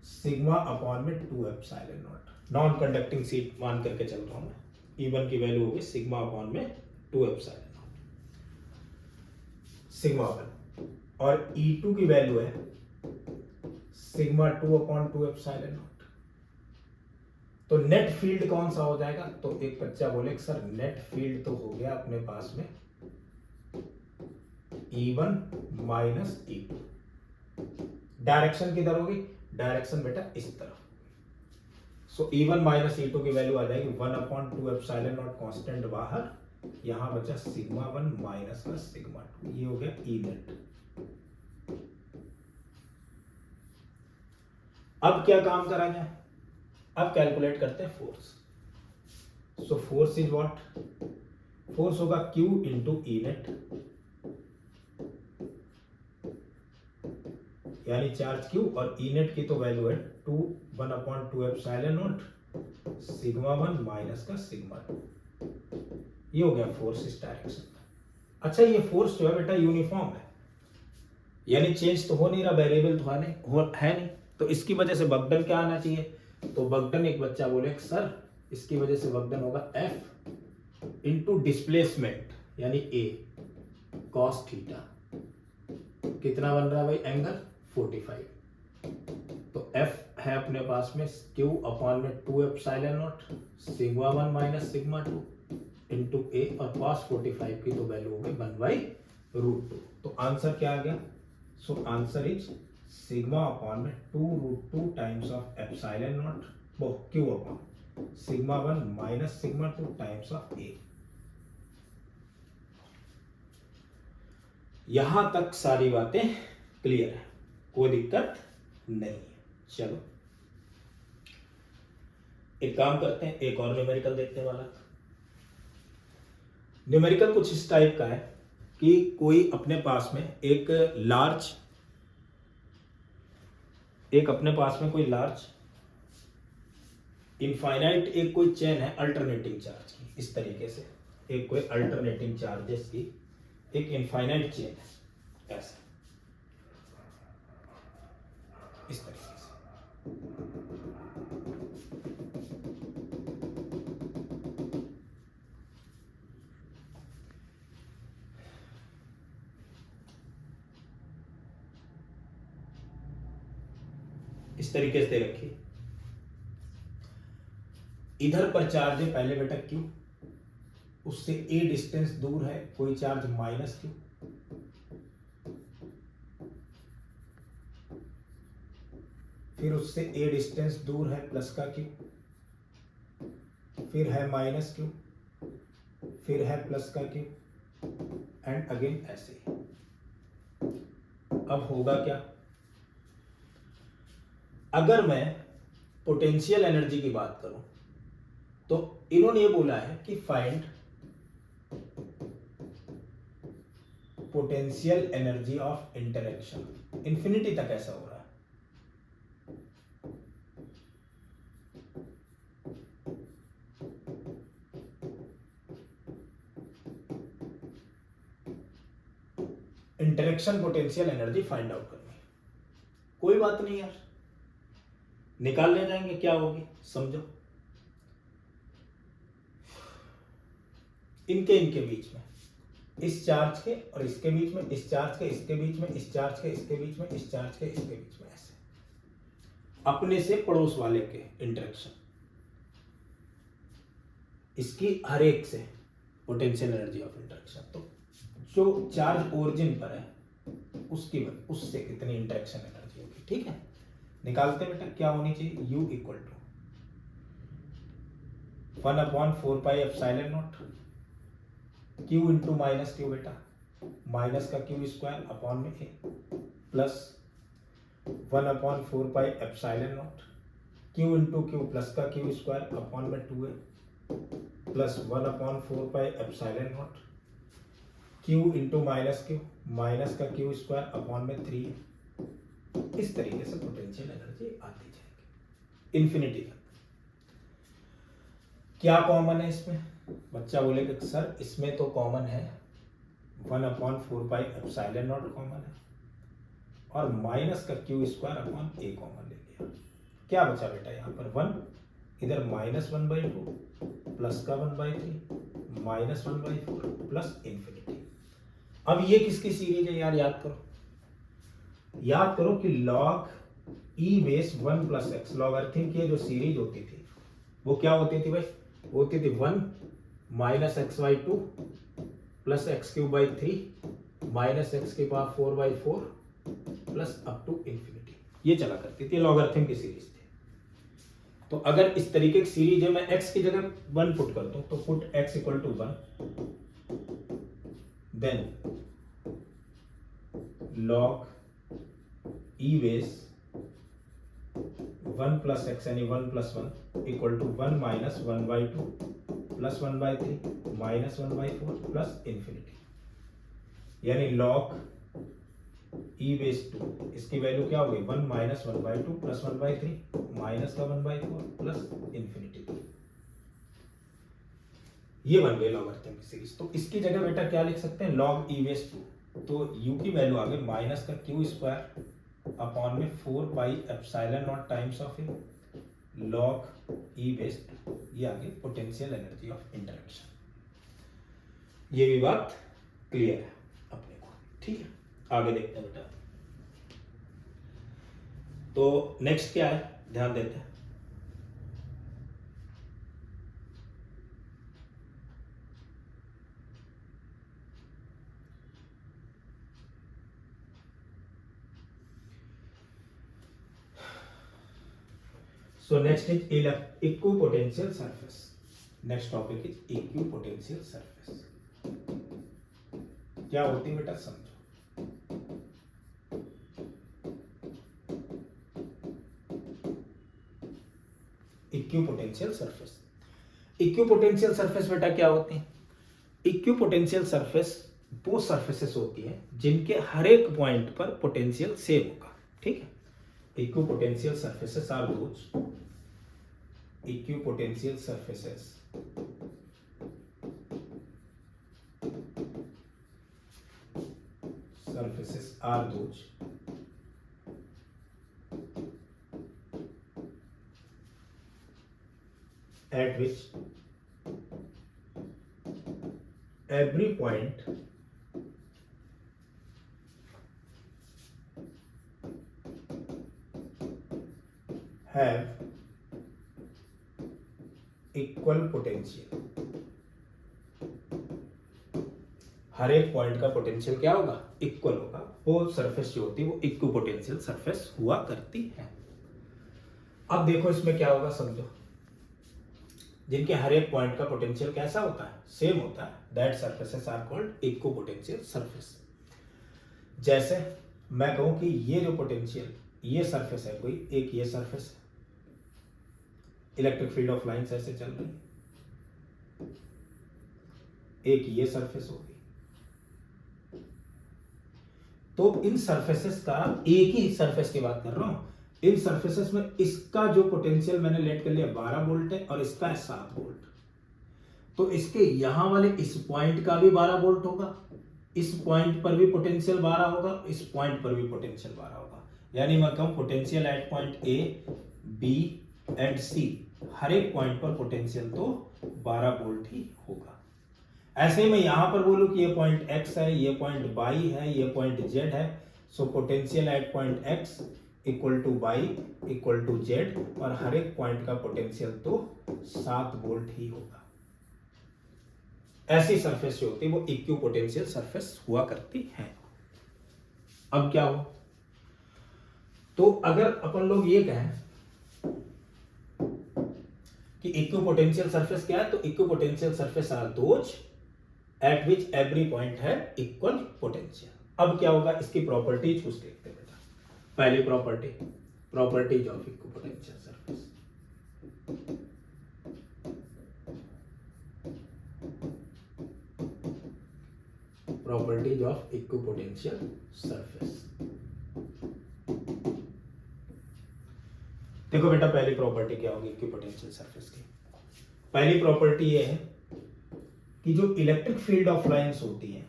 सिग्मा अपॉन में 2 epsilon not. Non conducting sheet मान करके चल रहा हूं मैं, E1 की वैल्यू होगी सिग्मा अपॉन में 2 एप्सिलॉन नॉट सिग्मा 1, और E2 की वैल्यू है सिग्मा 2 अपॉन 2 एप्सिलॉन नॉट। तो नेट फील्ड कौन सा हो जाएगा, तो एक बच्चा बोले सर नेट फील्ड तो हो गया अपने पास में E1 माइनस E2। डायरेक्शन किधर होगी, डायरेक्शन बेटा इस तरफ। सो E1 माइनस E2 की वैल्यू आ जाएगी 1/2 एप्सिलॉन नॉट कांस्टेंट बाहर, यहां बचा सिग्मा 1 माइनस का सिग्मा 2, ये हो गया ई नेट। अब क्या काम करा जाए, अब कैलकुलेट करते हैं force. So force is what, force होगा Q इंटू ई नेट, यानी चार्ज Q, और ई नेट की तो वैल्यू है 1/2 एप्सिलॉन नॉट सिग्मा 1 माइनस का सिग्मा 2, ये हो गया फोर्स इस डायरेक्शन में। अच्छा, ये फोर्स जो है बेटा यूनिफॉर्म है, यानी चेंज तो हो नहीं रहा, वेरिएबल तो है नहीं, तो इसकी वजह से बगडन क्या आना चाहिए, तो बगडन एक बच्चा बोले सर इसकी वजह से बगडन होगा F इंटू डिस्प्लेसमेंट यानी A कॉस थीटा, कितना बन रहा है भाई एंगल 45, तो F है अपने पास में Q अपॉन में 2 epsilon not sigma 1 minus sigma 2 into A, और कॉस 45 की तो वैल्यू हो गई 1/√2, तो आंसर क्या आ गया, so answer is sigma upon में 2√2 टाइम्स ऑफ एप्सिलॉन नॉट वो Q upon sigma 1 minus sigma 2 times of A। यहां तक सारी बातें क्लियर है, कोई दिक्कत नहीं है। चलो एक काम करते हैं, एक और न्यूमेरिकल देखने वाला। न्यूमेरिकल कुछ इस टाइप का है कि कोई अपने पास में अपने पास में कोई लार्ज इनफाइनाइट एक कोई चेन है अल्टरनेटिंग चार्ज की, इस तरीके से एक कोई अल्टरनेटिंग चार्जेस की एक इनफाइनाइट चेन है, ऐसा इस तरीके से। इस तरीके से दे रखी, इधर पर चार्ज है पहले बेटा Q, उससे A डिस्टेंस दूर है कोई चार्ज माइनस Q, फिर उससे A डिस्टेंस दूर है प्लस का Q, फिर है माइनस Q, फिर है प्लस का Q, एंड अगेन ऐसे। अब होगा क्या, अगर मैं पोटेंशियल एनर्जी की बात करूं तो इन्होंने ये बोला है कि find potential energy of interaction, infinity तक ऐसा हो रहा है। Interaction potential energy find out करनी, कोई बात नहीं यार, निकाल ले जाएंगे, क्या होगी समझो। इनके बीच में, इस चार्ज के और इसके बीच में, इस चार्ज के इसके बीच में, इस चार्ज के इसके बीच में, इस चार्ज के इसके बीच में, ऐसे अपने से पड़ोस वाले के इंटरेक्शन, इसकी हर एक से पोटेंशियल एनर्जी ऑफ इंटरेक्शन, तो जो चार्ज ओरिजिन पर है उससे कितनी इंटरेक्शन एनर्जी होगी, ठीक है। निकालते बेटा, क्या होनी चाहिए, U equal to 1/4 pi epsilon not Q into minus Q बेटा, माइनस का Q स्क्वायर अपॉन में A, plus 1/4 pi epsilon not Q into Q plus का Q स्क्वायर अपॉन में 2A, plus 1/4 pi epsilon not Q into minus Q, minus का Q square upon में 3A। इस तरीके से पोटेंशियल एनर्जी आती जाएगी इंफिनिटी तक। क्या कॉमन है इसमें, बच्चा बोलेगा सर इसमें तो कॉमन है 1/4 पाई एप्सिलॉन नॉट कॉमन है, और माइनस का Q square upon A common ले लिया, क्या बचा बेटा यहाँ पर 1, इधर -1/2 प्लस का 1/3 -1/4 प्लस इंफिनिटी। अब ये किसकी सीरीज है यार, याद करो कि log E base 1 plus x, logarithm की जो सीरीज होती थी वो क्या होती थी भाई, होती थी 1 minus x/2 plus x³ minus x⁴/4 plus up to infinity, ये चला करती थी, लॉगरिथम की सीरीज थी। तो अगर इस तरीके की सीरीज है, मैं x की जगह 1 पुट करता हूं, तो put x equal to 1, then log e base 1 plus x यानी 1 plus 1 equal to 1 minus 1/2 plus 1/3 minus 1/4 plus infinity, यानी log e बेस 2 इसकी वैल्यू क्या होगी 1 माइनस 1/2 प्लस 1/3 माइनस का 1/4 प्लस इन्फिनिटी। ये बन गई लॉगरिथमिक सीरीज। तो इसकी जगह बेटा क्या लिख सकते हैं log e बेस 2, तो u की वैल्यू आ गई माइनस का q स्क्वायर अपॉन में 4 पाई epsilon not times of A log e base 2, ये आ गई पोटेंशियल एनर्जी ऑफ इंटरेक्शन। ये भी बात क्लियर है अपने को, ठीक है। आगे देखते हैं बेटा, तो नेक्स्ट क्या है ध्यान देते हैं। So next is equipotential surface. Next topic is equipotential surface. क्या होती है बेटा समझो। इक्विपोटेंशियल सरफेस, इक्विपोटेंशियल सरफेस बेटा क्या होती है? इक्विपोटेंशियल सरफेस वो सरफेसेस होती है जिनके हर एक पॉइंट पर पोटेंशियल सेम होगा, ठीक है। Equipotential surfaces are those, equipotential surfaces are those at which every point have equal potential। हर एक पॉइंट का पोटेंशियल क्या होगा? इक्वल होगा। वो सरफेस जो होती है वो इक्विपोटेंशियल सरफेस हुआ करती है। अब देखो इसमें क्या होगा समझो, जिनके हर एक पॉइंट का पोटेंशियल कैसा होता है? सेम होता है, that surfaces are called equipotential surface. जैसे मैं कहूं कि ये जो पोटेंशियल, ये सरफेस है कोई एक, ये सरफेस है, इलेक्ट्रिक फील्ड ऑफ लाइंस ऐसे चल रही है, एक ये सरफेस होगी, तो इन सरफेसेस का, एक ही सरफेस की बात कर रहा हूं, इन सरफेसेस में इसका जो पोटेंशियल मैंने लेट कर लिया 12 वोल्ट है और इसका है 7 वोल्ट, तो इसके यहां वाले इस पॉइंट का भी 12 वोल्ट होगा, इस पॉइंट पर भी पोटेंशियल 12 होगा, इस पॉइंट पर भी पोटेंशियल 12 होगा। यानी मैं कहूं potential at point A, B and C, हर एक पॉइंट पर पोटेंशियल तो 12 वोल्ट ही होगा। ऐसे ही मैं यहां पर बोलूं कि ये पॉइंट x है, ये पॉइंट y है, ये पॉइंट z है, so potential at point x equal to y equal to z, और हर एक पॉइंट का पोटेंशियल तो 7 वोल्ट ही होगा। ऐसी सरफेस जो होती है वो इक्विपोटेंशियल सरफेस हुआ करती है। अब क्या हो, तो अगर अपन लोग ये कहें कि इक्विपोटेंशियल सरफेस क्या है, तो equipotential surface are those at which every point है इक्वल पोटेंशियल। अब क्या होगा, इसकी प्रॉपर्टीज कुछ देखते हैं बेटा। पहली property, properties of equipotential surface. Properties of equipotential surface. देखो बेटा पहली प्रॉपर्टी क्या होगी इक्विपोटेंशियल सरफेस की? पहली प्रॉपर्टी ये है कि जो इलेक्ट्रिक फील्ड ऑफ लाइंस होती हैं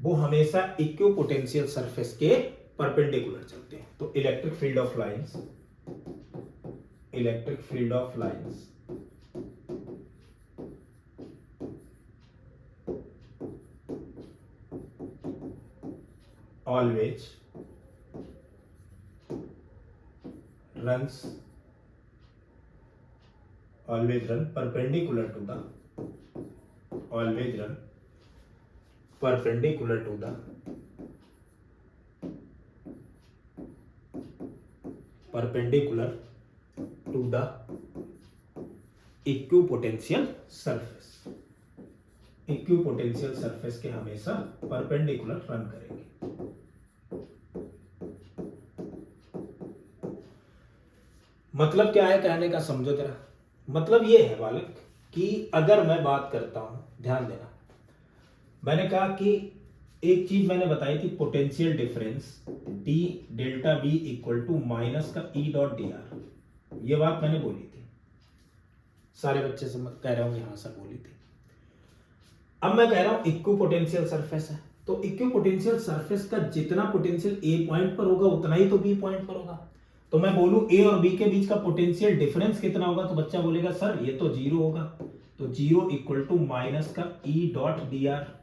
वो हमेशा इक्विपोटेंशियल सरफेस के परपेंडिकुलर चलते हैं। तो electric field of lines, electric field of lines always runs, always run perpendicular to the, always run perpendicular to the, perpendicular to the equipotential surface, equipotential surface के हमेशा परपेंडिकुलर रन करेंगे। मतलब क्या है कहने का, समझो जरा। मतलब ये है बालक कि अगर मैं बात करता हूं, ध्यान देना, मैंने कहा कि एक चीज मैंने बताई थी, potential difference D delta B equal to minus का ई डॉट डी आर, ये बात मैंने बोली थी, सारे बच्चे समझ कह रहे होंगे हाँ सर बोली थी। अब मैं कह रहा हूं इक्विपोटेंशियल सरफेस है, तो इक्विपोटेंशियल सरफेस का जितना पोटेंशियल ए पॉइंट पर होगा उतना ही तो बी पॉइंट पर होगा। तो मैं बोलूं ए और बी के बीच का पोटेंशियल डिफरेंस कितना होगा, तो बच्चा बोलेगा सर ये तो जीरो होगा, तो जीरो इक्वल टू माइनस का ई डॉट डी आर।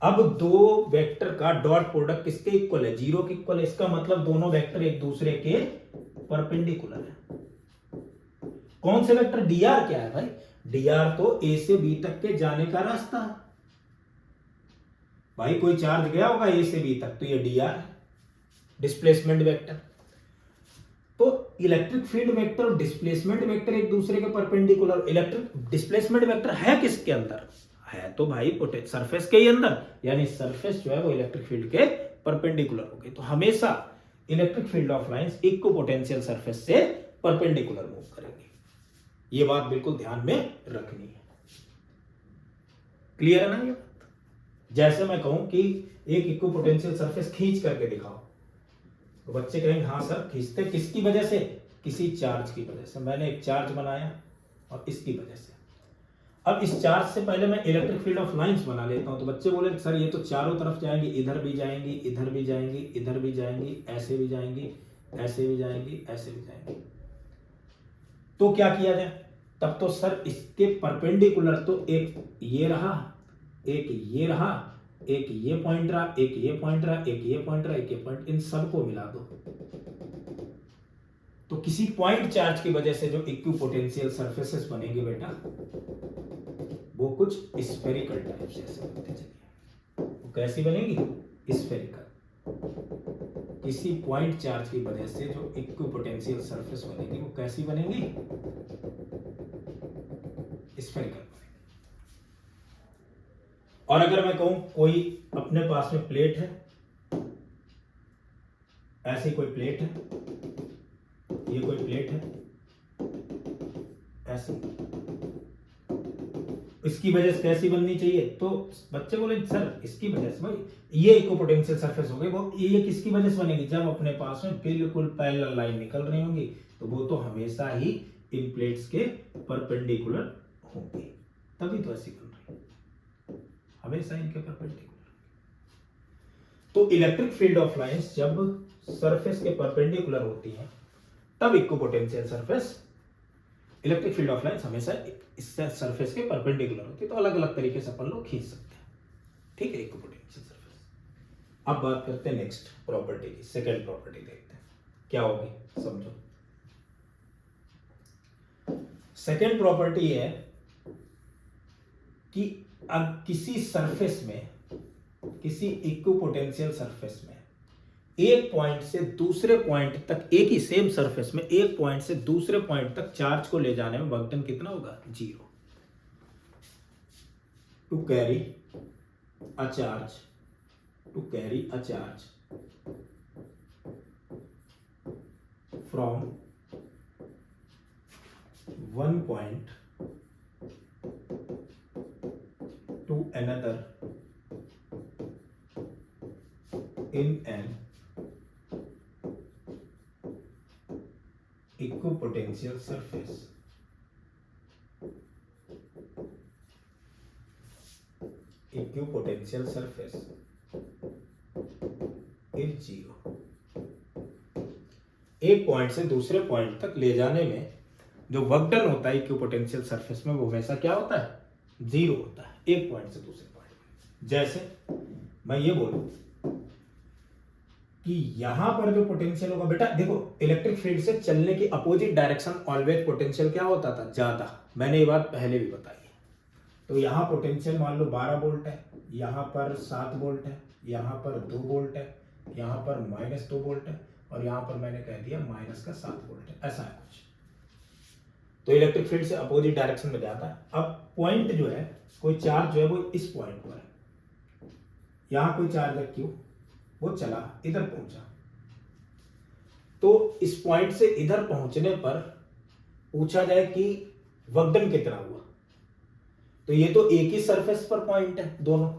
अब दो वेक्टर का डॉट प्रोडक्ट किसके इक्वल है, जीरो के इक्वल है, इसका मतलब दोनों वेक्टर एक दूसरे के परपेंडिकुलर है। कौन से वेक्टर, डी आर क्या है भाई, डी आर तो ए से बी तक के जाने का रास्ता है भाई, कोई चार्ज गया होगा ए से बी तक तो ये डी आर है, डिस्प्लेसमेंट वेक्टर। तो इलेक्ट्रिक फील्ड वेक्टर और डिस्प्लेसमेंट वेक्टर एक दूसरे के परपेंडिकुलर। इलेक्ट्रिक डिस्प्लेसमेंट वेक्टर है किसके अंदर, है तो भाई सरफेस के ही अंदर, यानी सरफेस जो है वो इलेक्ट्रिक फील्ड के परपेंडिकुलर हो गई। तो हमेशा electric field of lines equipotential surface से परपेंडिकुलर मूव करेंगे, ये बात बिल्कुल ध्यान में रखनी है। क्लियर है ना ये बात। जैसे मैं कहूं कि एक इक्विपोटेंशियल सरफेस खींच करके दिखाओ, तो बच्चे कहेंगे हाँ सर खींचते किसकी वजह से, किसी चार्ज की वजह से। मैंने एक चार्ज बनाया और इसकी वजह से, अब इस चार्ज से पहले मैं इलेक्ट्रिक फील्ड ऑफ लाइंस बना लेता हूं, तो बच्चे बोले सर ये तो चारों तरफ जाएंगी, इधर भी जाएंगी, इधर भी जाएंगी, इधर भी जाएंगी, ऐसे भी जाएंगी, ऐसे भी जाएंगी, ऐसे भी जाएंगी, तो क्या किया जाए। तब तो सर इसके परपेंडिकुलर तो एक ये रहा, एक ये रहा, एक ये पॉइंट रहा, एक ये पॉइंट रहा, एक ये पॉइंट रहा, एक ये पॉइंट, इन सबको मिला दो। तो किसी पॉइंट चार्ज की वजह से जो इक्विपोटेंशियल सरफेसेस बनेंगे बेटा, वो कुछ स्फेरिकल टाइप से ऐसे बनते चलिए। वो कैसी बनेगी, स्फेरिकल। किसी पॉइंट चार्ज की वजह से जो इक्विपोटेंशियल सरफेस बनेगी वो कैसी बनेगी, स्फेरिकल। और अगर मैं कहूं कोई अपने पास में प्लेट है, ऐसी कोई प्लेट है, ये कोई प्लेट है ऐसी, इसकी वजह से कैसी बननी चाहिए, तो बच्चे बोले सर इसकी वजह से, भाई ये इक्विपोटेंशियल सरफेस हो गई, वो ये किसकी वजह से बनेगी, जब अपने पास में बिल्कुल पैरेलल लाइन निकल रही होंगी, तो वो तो हमेशा ही इन प्लेट्स के परपेंडिकुलर होंगी, तभी तो ऐसी बन रही है, हमेशा इनके परपेंडिकुलर। तो इलेक्ट्रिक फील्ड ऑफ लाइंस जब सरफेस के परपेंडिकुलर होती है तब equipotential surface, electric field of lines हमेशा इस सरफेस के परपेंडिकुलर होती है। तो अलग अलग तरीके से अपन लोग खींच सकते हैं, ठीक है, इक्विपोटेंशियल सरफेस। अब बात करते हैं नेक्स्ट प्रॉपर्टी की, सेकंड प्रॉपर्टी देखते हैं क्या होगी, समझो। सेकंड प्रॉपर्टी है कि अब किसी सरफेस में, किसी इक्विपोटेंशियल सरफेस में एक पॉइंट से दूसरे पॉइंट तक, एक ही सेम सरफेस में एक पॉइंट से दूसरे पॉइंट तक चार्ज को ले जाने में वर्क डन कितना होगा, zero. To carry a charge, to carry a charge from one point to another in an equipotential surface is zero। एक पॉइंट से दूसरे पॉइंट तक ले जाने में जो वर्क डन होता है इक्विपोटेंशियल सरफेस में, वो हमेशा क्या होता है, जीरो होता है, एक पॉइंट से दूसरे पॉइंट। जैसे मैं ये बोलूं कि यहां पर जो पोटेंशियल होगा बेटा, देखो इलेक्ट्रिक फील्ड से चलने की अपोजिट डायरेक्शन ऑलवेज पोटेंशियल क्या होता था, ज्यादा। मैंने ये बात पहले भी बताई है। तो यहां पोटेंशियल मान लो 12 वोल्ट है, यहां पर 7 वोल्ट है, यहां पर 2 वोल्ट है, यहां पर -2 वोल्ट है, और यहां पर मैंने कह दिया -7 वोल्ट है, ऐसा है कुछ। तो इलेक्ट्रिक फील्ड से अपोजिट डायरेक्शन में जाता है। अब पॉइंट जो है, कोई चार्ज जो है वो इस पॉइंट पर है, यहां कोई चार्ज है क्यू, वो चला इधर पहुंचा, तो इस पॉइंट से इधर पहुंचने पर पूछा जाए कि वर्क डन कितना हुआ, तो ये तो एक ही सरफेस पर पॉइंट है दोनों,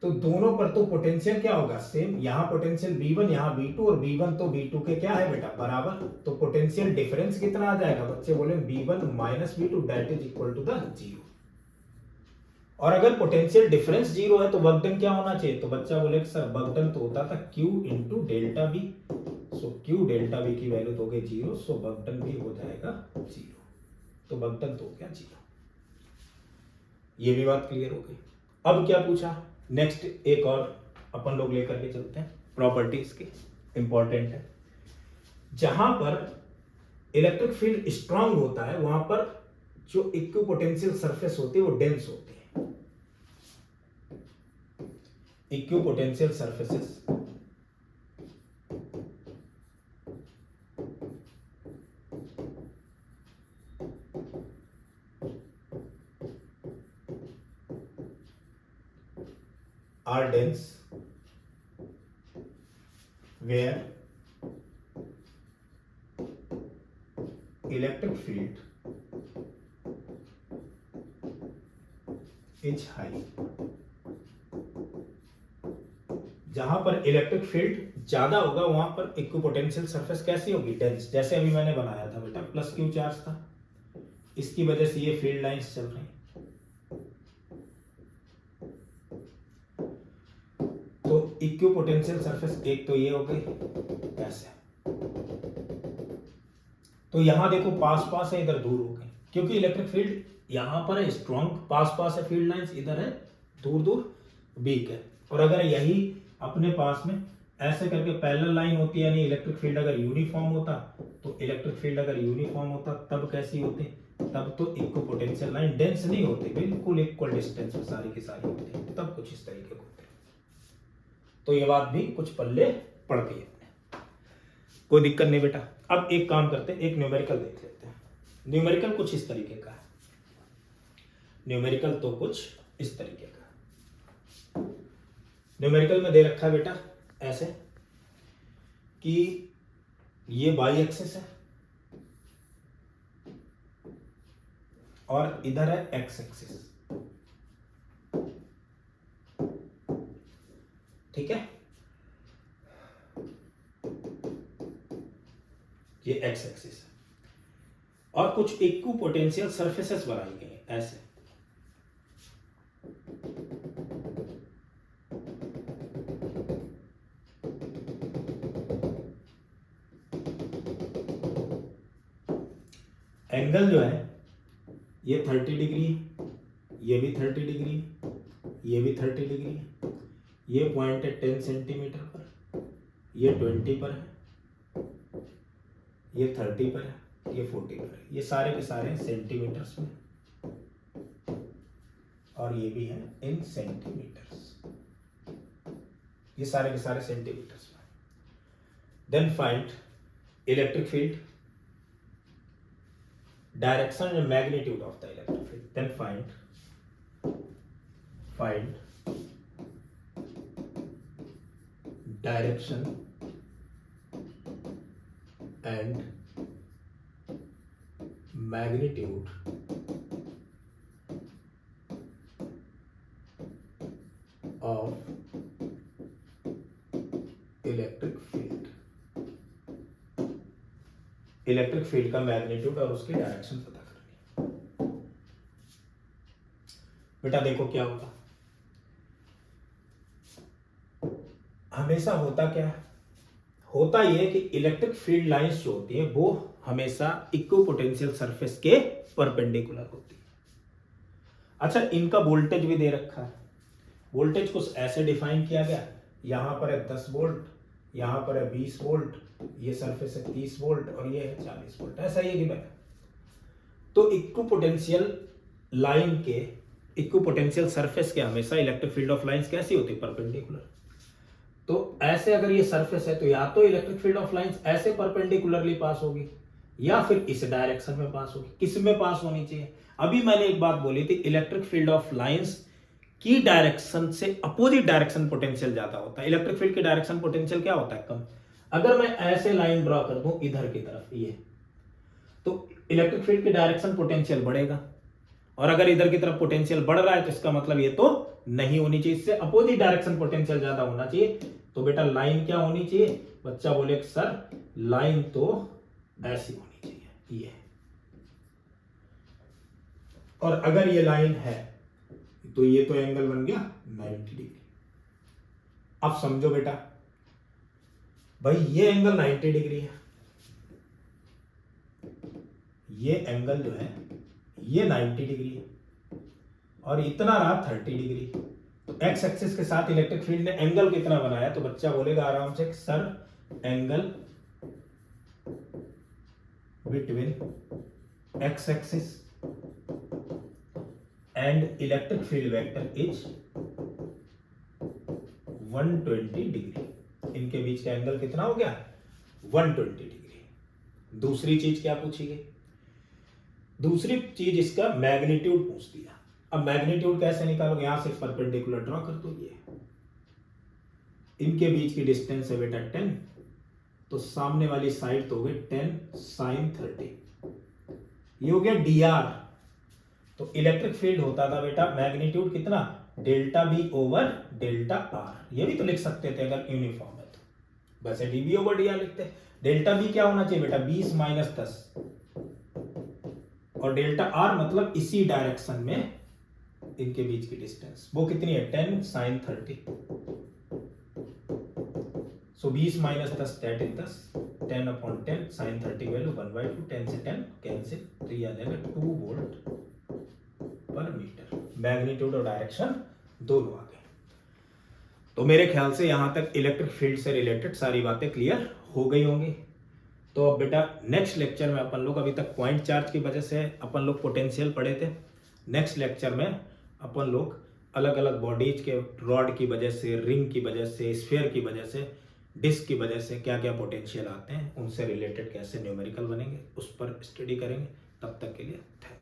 तो दोनों पर तो पोटेंशियल क्या होगा सेम, यहां पोटेंशियल V1 यहां V2 और V1 तो V2 के क्या है बेटा बराबर, तो पोटेंशियल डिफरेंस कितना आ जाएगा, बच्चे बोले V1 minus V2 that is equal to the zero. और अगर पोटेंशियल डिफरेंस जीरो है तो वर्क डन क्या होना चाहिए, तो बच्चा बोले सर वर्क डन तो होता था Q इंटू डेल्टा बी, सो Q डेल्टा बी की वैल्यू तो हो गई जीरो, सो वर्क डन भी हो जाएगा जीरो, तो वर्क डन तो हो गया जीरो। ये भी बात क्लियर हो गई। अब क्या पूछा, नेक्स्ट एक और अपन लोग लेकर के चलते हैं, प्रॉपर्टीज की इंपॉर्टेंट है। जहां पर इलेक्ट्रिक फील्ड स्ट्रांग होता है वहां पर जो इक्विपोटेंशियल सरफेस होती है वो डेंस होती है। Equipotential surfaces are dense where electric field is high। जहां पर इलेक्ट्रिक फील्ड ज्यादा होगा वहां पर इक्विपोटेंशियल सरफेस कैसी होगी, डेंस। जैसे अभी मैंने बनाया था बेटा, प्लस क्यू चार्ज था, इसकी वजह से ये फील्ड लाइंस चल रही, तो इक्विपोटेंशियल सरफेस एक तो ये हो गई ऐसे, तो यहां देखो पास पास है, इधर दूर हो गए, क्योंकि इलेक्ट्रिक फील्ड यहां पर है स्ट्रॉन्ग, पास पास है फील्ड लाइंस, इधर है दूर दूर वीक है। और अगर यही अपने पास में ऐसे करके पैरेलल लाइन होती है, यानी इलेक्ट्रिक फील्ड अगर यूनिफॉर्म होता, तो इलेक्ट्रिक फील्ड अगर यूनिफॉर्म होता तब कैसी होती, तब तो इक्विपोटेंशियल लाइन डेंस नहीं होती, बिल्कुल इक्वल डिस्टेंस में सारी की सारी होती है, तब कुछ इस तरीके होते। तो ये बात भी कुछ पल्ले पड़ती है, कोई दिक्कत नहीं बेटा। अब एक काम करते हैं, एक न्यूमेरिकल देख लेते हैं। न्यूमेरिकल कुछ इस तरीके का है, न्यूमेरिकल तो कुछ इस तरीके का। न्यूमेरिकल में दे रखा है बेटा ऐसे कि ये वाई एक्सिस है और इधर है एक्स एक्सिस, ठीक है, ये एक्स एक्सिस है और कुछ इक्विपोटेंशियल सरफेसेस बनाई गई हैं ऐसे, एंगल जो है ये 30 डिग्री, ये भी 30 डिग्री, ये भी 30 डिग्री, ये पॉइंट है 10 सेंटीमीटर पर, ये 20 पर है, ये 30 पर है, ये 40 पर है, ये सारे के सारे सेंटीमीटर्स में, और ये भी है इन सेंटीमीटर्स, ये सारे के सारे सेंटीमीटर्स में। Then find electric field, direction and magnitude of the electric field, then find direction and magnitude of electric field, electric field का मैग्नीट्यूड और उसकी डायरेक्शन पता करनी है। बेटा देखो क्या होगा, हमेशा होता क्या है, होता यह है कि इलेक्ट्रिक फील्ड लाइंस जो होती है वो हमेशा इक्विपोटेंशियल सरफेस के परपेंडिकुलर होती है। अच्छा, इनका वोल्टेज भी दे रखा है, वोल्टेज कुछ ऐसे डिफाइन किया गया, यहां पर है 10 वोल्ट, यहां पर है 20 वोल्ट, ये सरफेस है 30 वोल्ट और ये है 40 वोल्ट, ऐसा ये गिवन है। तो इक्विपोटेंशियल लाइन के, इक्विपोटेंशियल सरफेस के हमेशा इलेक्ट्रिक फील्ड ऑफ लाइंस कैसी होती है, परपेंडिकुलर। तो ऐसे अगर ये सरफेस है तो या तो इलेक्ट्रिक फील्ड ऑफ लाइंस ऐसे परपेंडिकुलरली पास होगी, या फिर इस डायरेक्शन में पास होगी। किस में पास होनी चाहिए? अभी मैंने एक बात बोली थी, इलेक्ट्रिक फील्ड ऑफ लाइंस की डायरेक्शन से अपोजिट डायरेक्शन पोटेंशियल ज्यादा होता है। इलेक्ट्रिक फील्ड की डायरेक्शन पोटेंशियल क्या होता है? कम। अगर मैं ऐसे लाइन ड्रॉ कर दूं इधर की तरफ ये, तो इलेक्ट्रिक फील्ड की डायरेक्शन पोटेंशियल बढ़ेगा, और अगर इधर की तरफ पोटेंशियल बढ़ रहा है तो इसका मतलब ये तो नहीं होनी चाहिए, इससे अपोजिट डायरेक्शन पोटेंशियल ज्यादा होना चाहिए। तो बेटा लाइन क्या होनी चाहिए? बच्चा बोले सर लाइन तो ऐसी होनी चाहिए ये, और अगर ये लाइन है तो ये तो एंगल बन गया 90 डिग्री। अब समझो बेटा, भाई ये एंगल 90 डिग्री है, ये एंगल जो है ये 90 डिग्री है, और इतना रहा 30 डिग्री। तो एक्स एक्सिस के साथ इलेक्ट्रिक फील्ड ने एंगल कितना बनाया? तो बच्चा बोलेगा आराम से sir angle between x axis and electric field vector is 120 degree. इनके बीच का एंगल कितना हो गया? 120 डिग्री। दूसरी चीज क्या पूछी गई? दूसरी चीज इसका मैग्नीट्यूड पूछ दिया। अब मैग्नीट्यूड कैसे निकालोगे? यहां से परपेंडिकुलर ड्रॉ कर दो, ये इनके बीच की डिस्टेंस है बेटा 10, तो सामने वाली साइड तो हो गई 10 sin 30, ये हो गया dr। तो इलेक्ट्रिक फील्ड होता था बेटा मैग्नीट्यूड कितना? Delta B over delta R. ये भी तो लिख सकते थे अगर यूनिफॉर्म है तो, वैसे डीबी ओवर डी आर लिखते हैं। डेल्टा बी क्या होना चाहिए बेटा? 20 - 10, और डेल्टा आर मतलब इसी डायरेक्शन में इनके बीच की डिस्टेंस, वो कितनी है? 10 sin 30। So 20 - 10 that is 10, 10/10 sin 30 value 1/2, 10 से 10 कैंसिल, तो ये आ जाएगा 2 वोल्ट पर मीटर। मैग्नीट्यूड और डायरेक्शन दोनों आ गए। तो मेरे ख्याल से यहां तक इलेक्ट्रिक फील्ड से रिलेटेड सारी बातें क्लियर हो गई होंगी। तो अब बेटा नेक्स्ट लेक्चर में अपन लोग, अभी तक पॉइंट चार्ज की वजह से अपन लोग पोटेंशियल पढ़े थे, नेक्स्ट लेक्चर में अपन लोग अलग अलग बॉडीज के, रॉड की वजह से, रिंग की वजह से, स्फीयर की वजह से, डिस्क की वजह से क्या क्या पोटेंशियल आते हैं, उनसे रिलेटेड कैसे न्यूमेरिकल बनेंगे उस पर स्टडी करेंगे। तब तक के लिए थैंक यू।